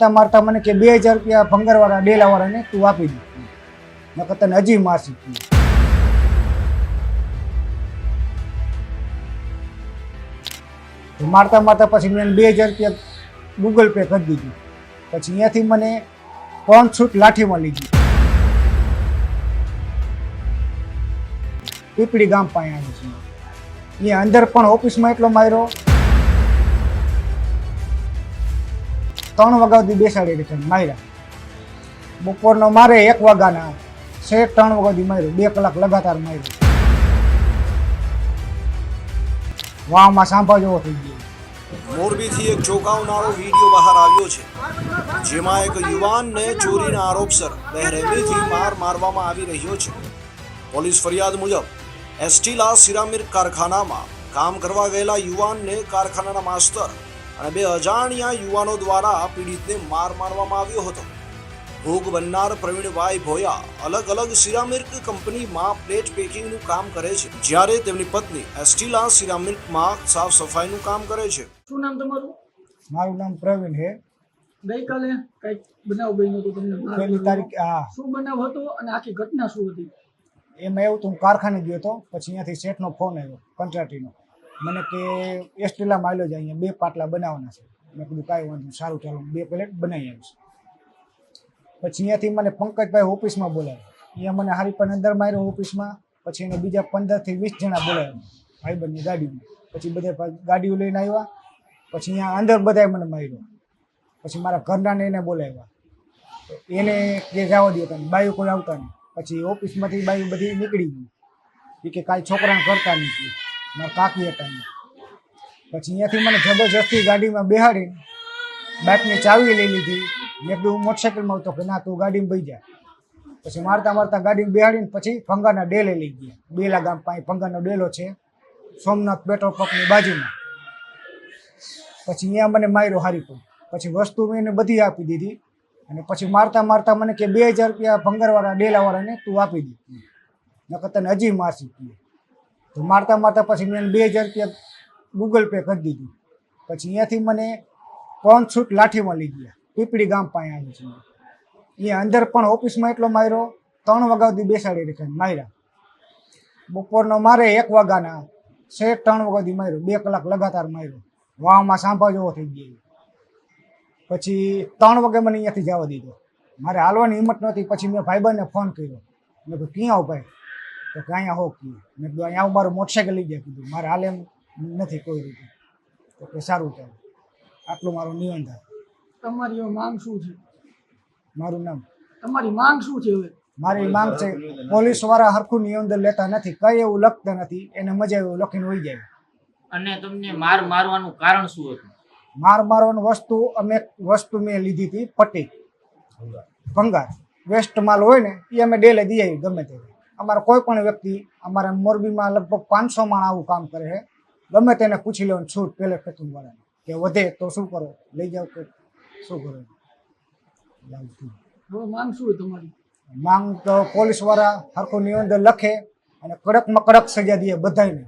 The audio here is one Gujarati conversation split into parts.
મારતા મારતા મને કે 2000 રૂપિયા ભંગારવાળા ડેલાવાળાને તું આપી દે, નકર તને હજી મારશું. મારતા મારતા પછી મેં 2000 રૂપિયા ગૂગલ પે કરી દીધું. પછી અહીંયાથી મને 5 છૂટ લાઠીમાં લીધી. પીપળી ગામ પાસે આવી છે. અહીંયા અંદર પણ ઓફિસમાં એટલો માર્યો, 3 વાગ્યા સુધી બેસાડી રીતે માર્યા. બપોરનો મારે 1 વાગ્યાના શેઠ 3 વાગ્યા સુધી માર્યો, 2 કલાક લગાતાર માર્યો. વાહમાં સાંભા જેવો થઈ ગયો. મોરબીથી એક ચોંકાવનારો વિડીયો બહાર આવ્યો છે, જેમાં એક યુવાનને ચોરીના આરોપસર બેરહેમીથી મારવામાં આવી રહ્યો છે. પોલીસ ફરિયાદ મુજબ એસ્ટીલા સિરામિક કારખાનામાં કામ કરવા ગયેલા યુવાનને કારખાનાના માસ્તર અને 2 અજાણ્યા યુવાનો દ્વારા પીડિતને મારવામાં આવ્યો હતો. ભોગ બનનાર પ્રવીણભાઈ ભોયા અલગ અલગ સિરામિક કંપનીમાં પ્લેટ પેકિંગનું કામ કરે છે, જ્યારે તેમની પત્ની એસ્ટીલા સિરામિકમાં સાફ સફાઈનું કામ કરે છે. શું નામ તમારું? મારું નામ પ્રવીણ છે. ગઈકાલે કઈક બનાવ બન્યો હતો તમને? 1 તારીખે. હા. શું બનાવ હતો અને આખી ઘટના શું હતી? એમાં એવું તો હું કારખાને ગયો હતો. પછી અહીંયાથી શેઠનો ફોન આવ્યો, કંટ્રાટીનો. મને કે એસ્ટીલામાં આવેલો છે, અહીંયા 2 પાટલા બનાવવાના છે. મેં કીધું કાંઈ વાંધો નહીં, સારું ચાલો 2 પ્લેટ બનાવી આવીશ. પછી અહીંયાથી મને પંકજભાઈ ઓફિસમાં બોલાવ્યો. અહીંયા મને હારી પણ અંદર માર્યો ઓફિસમાં. પછી એને બીજા 15 થી 20 જણા બોલાવ્યા ભાઈબંધની ગાડીમાં. પછી બધા ગાડીઓ લઈને આવ્યા. પછી અહીંયા અંદર બધાએ મને માર્યો. પછી મારા ઘરનાને એને બોલાવ્યા. એને કે જવા દો તમે, બાયું કોઈ આવતા નહીં. પછી ઓફિસમાંથી બાયું બધી નીકળી ગઈ. એ કે કાંઈ છોકરાને કરતા નથી, મારા કાકી હતા નહીં. પછી અહીંયાથી મને જબરજસ્તી ગાડીમાં બેહાડીને બાઇકની ચાવી લઈ લીધી. મેં કીધું હું મોટરસાઇકલમાં આવતો કે ના તું ગાડીમાં બેસી જા. પછી મારતા મારતા ગાડીમાં બેહાડીને પછી ભંગારના ડેલે લઈ ગયા. બેલા ગામ પાસે ભંગારનો ડેલો છે, સોમનાથ પેટ્રોલ પંપની બાજુમાં. પછી અહીંયા મને માર્યો હારી પણ. પછી વસ્તુ મેં એને બધી આપી દીધી. અને પછી મારતા મારતા મને કે 2000 રૂપિયા ભંગારવાળા ડેલાવાળાને તું આપી દે, નકર તને હજી મારશું. તો મારતા મારતા પછી મેં 2000 રૂપિયા ગૂગલ પે કરી દીધું. પછી અહીંયાથી મને 5 છૂટ લાઠીમાં લઈ ગયા. પીપળી ગામ પાસે આવી છે. અહીંયા અંદર પણ ઓફિસમાં એટલો માર્યો, 3 વાગ્યા સુધી બેસાડી રીતે માર્યા. બપોરનો મારે 1 વાગ્યાના શેઠ 3 વાગ્યા સુધી માર્યો, 2 કલાક લગાતાર માર્યો. વાહમાં સાંભા જેવો થઈ ગયો. પછી 3 વાગે મને અહીંયાથી જવા દીધો. મારે હાલવાની હિંમત નહોતી. પછી મેં ભાઈબંધને ફોન કર્યો. મેં કીધું ક્યાં આવું ભાઈ? તો કે અહીંયા હો કીધું. મેં કીધું અહીંયા આવું, મારું મોટરસાઇકલ લઈ ગયા. કીધું મારે હાલ એમ નથી કોઈ રીતે. તો કે સારું ચાલો. આટલું મારું નિવેદન. તમારી હવે માંગ શું છે? મારું નામ. તમારી માંગ શું છે હવે? મારી માંગ છે, પોલીસવાળા હરખું નિવેદન લેતા નથી, કઈ એવું લખતા નથી. એને મજા એવું લખીને હોઈ જાય. અને તમને મારવાનું કારણ શું હતું? મારવાનું વસ્તુ મેં લીધી હતી, પટ્ટી ભંગાર વેસ્ટ માલ હોય ને એ અમે ડેલે દઈ આવી ગમે તે. અમારા કોઈ પણ વ્યક્તિ, અમારા મોરબીમાં લગભગ 500 માણ આવું કામ કરે છે. ગમે તેને પૂછી લેવાનું છૂટ પેલે પેકિંગ વાળાને કે વધે તો શું કરો, લઈ જાઓ કે શું કરો. હવે માંગ શું છે તમારી? માંગ તો પોલીસવાળા હરખું નિવેદન લખે અને કડકમાં કડક સજા દે બધાને.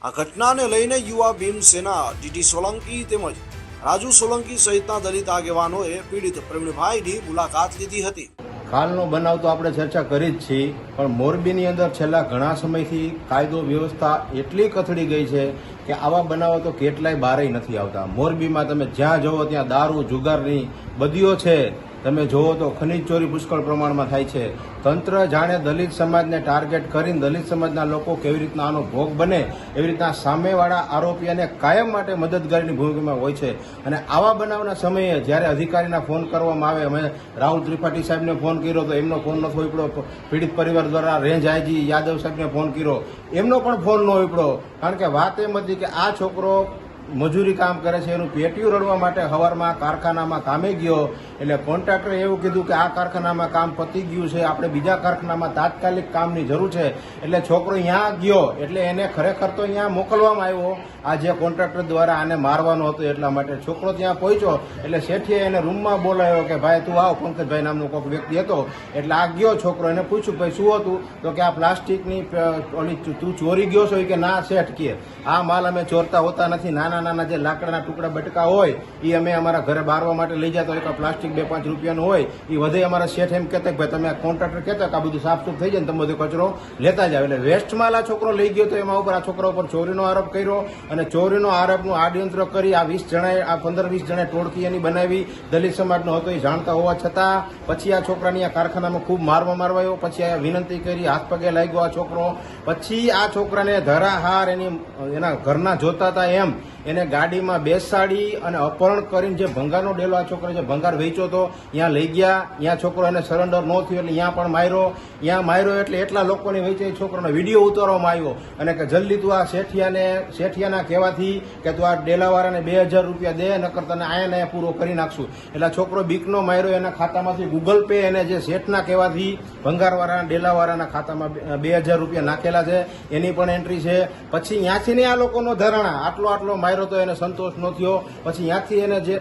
આ ઘટનાને લઈને યુવા ભીમસેના ડીટી સોલંકી તેમજ રાજુ સોલંકી સહિતના દલિત આગેવાનોએ પીડિત પ્રવીણભાઈની મુલાકાત લીધી હતી. કાલનો બનાવ તો આપણે ચર્ચા કરી જ છીએ, પણ મોરબીની અંદર છેલ્લા ઘણા સમયથી કાયદો વ્યવસ્થા એટલી કથળી ગઈ છે કે આવા બનાવો તો કેટલાય બારેય નથી આવતા. મોરબીમાં તમે જ્યાં જુઓ ત્યાં દારૂ, જુગારની બદીઓ છે. તમે જુઓ તો ખનીજ ચોરી પુષ્કળ પ્રમાણમાં થાય છે. તંત્ર જાણે દલિત સમાજને ટાર્ગેટ કરીને દલિત સમાજના લોકો કેવી રીતના આનો ભોગ બને એવી રીતના સામેવાળા આરોપીઓને કાયમ માટે મદદગારીની ભૂમિકામાં હોય છે. અને આવા બનાવના સમયે જ્યારે અધિકારીના ફોન કરવામાં આવે, અમે રાહુલ ત્રિપાઠી સાહેબને ફોન કર્યો તો એમનો ફોન નતો ઉપડ્યો. પીડિત પરિવાર દ્વારા રેન્જ આઈજી યાદવ સાહેબને ફોન કર્યો, એમનો પણ ફોન ન ઉપડ્યો. કારણ કે વાત એમ હતી કે આ છોકરો મજૂરી કામ કરે છે, એનું પેટીયું રડવા માટે સવારમાં કારખાનામાં કામે ગયો. એટલે કોન્ટ્રાક્ટરે એવું કીધું કે આ કારખાનામાં કામ પતી ગયું છે, આપણે બીજા કારખાનામાં તાત્કાલિક કામની જરૂર છે. એટલે છોકરો અહીંયા ગયો, એટલે એને ખરેખર તો અહીંયા મોકલવામાં આવ્યો. આ જે કોન્ટ્રાક્ટર દ્વારા આને મારવાનો હતો એટલા માટે છોકરો ત્યાં પહોંચ્યો. એટલે શેઠીએ એને રૂમમાં બોલાવ્યો કે ભાઈ તું આવ. પંકજભાઈ નામનો કોઈક વ્યક્તિ હતો. એટલે આ ગયો છોકરો, એને પૂછ્યું ભાઈ શું હતું? તો કે આ પ્લાસ્ટિકની ઓલી તું ચોરી ગયો છો કે ના શેઠ કે આ માલ અમે ચોરતા હોતા નથી, નાના નાના નાના જે લાકડાના ટુકડા બટકા હોય એ અમે અમારા ઘરે બારવા માટે લઈ જતા હોય. પ્લાસ્ટિક 2-5 રૂપિયાનું હોય એ વધે અમારા શેઠ એમ કહેતા કે ભાઈ તમે કોન્ટ્રાક્ટર કહેતા કે આ બધું સાફસૂફ થઈ જાય ને તમે બધો કચરો લેતા જાવ. એટલે વેસ્ટમાં આ છોકરો લઈ ગયો તો એમાં ઉપર આ છોકરા ઉપર ચોરીનો આરોપ કર્યો અને ચોરીનો આરોપનું આડયંત્ર કરી આ 15-20 જણાએ ટોળકી એની બનાવી. દલિત સમાજનો હતો એ જાણતા હોવા છતાં પછી આ છોકરાની આ કારખાનામાં ખૂબ મારવાયો. પછી આ વિનંતી કરી, હાથ પગે લાગ્યો આ છોકરો. પછી આ છોકરાને ધરાહાર એના ઘરના જોતા હતા એમ એને ગાડીમાં બેસાડી અને અપહરણ કરીને જે ભંગારનો ડેલો આ છોકરો જે ભંગાર વેચ્યો હતો ત્યાં લઈ ગયા. ત્યાં છોકરો એને સરેન્ડર ન થયો એટલે ત્યાં પણ માર્યો. ત્યાં માર્યો એટલે એટલા લોકોની વચ્ચે છોકરાનો વિડીયો ઉતારવામાં આવ્યો અને કે જલ્દી તું આ શેઠિયાના કહેવાથી કે તું આ ડેલાવાળાને 2000 રૂપિયા દે, નકર તને આયા પૂરો કરી નાખશું. એટલે છોકરો બીકનો માર્યો. એના ખાતામાંથી ગૂગલ પે એને જે શેઠના કહેવાથી ભંગારવાળા ડેલાવાળાના ખાતામાં 2000 રૂપિયા નાખેલા છે એની પણ એન્ટ્રી છે. પછી ત્યાંથી ને આ લોકોનો ધરાણા આટલો માર્યો તો એને સંતોષ ન થયો. પછી ત્યાંથી એને જે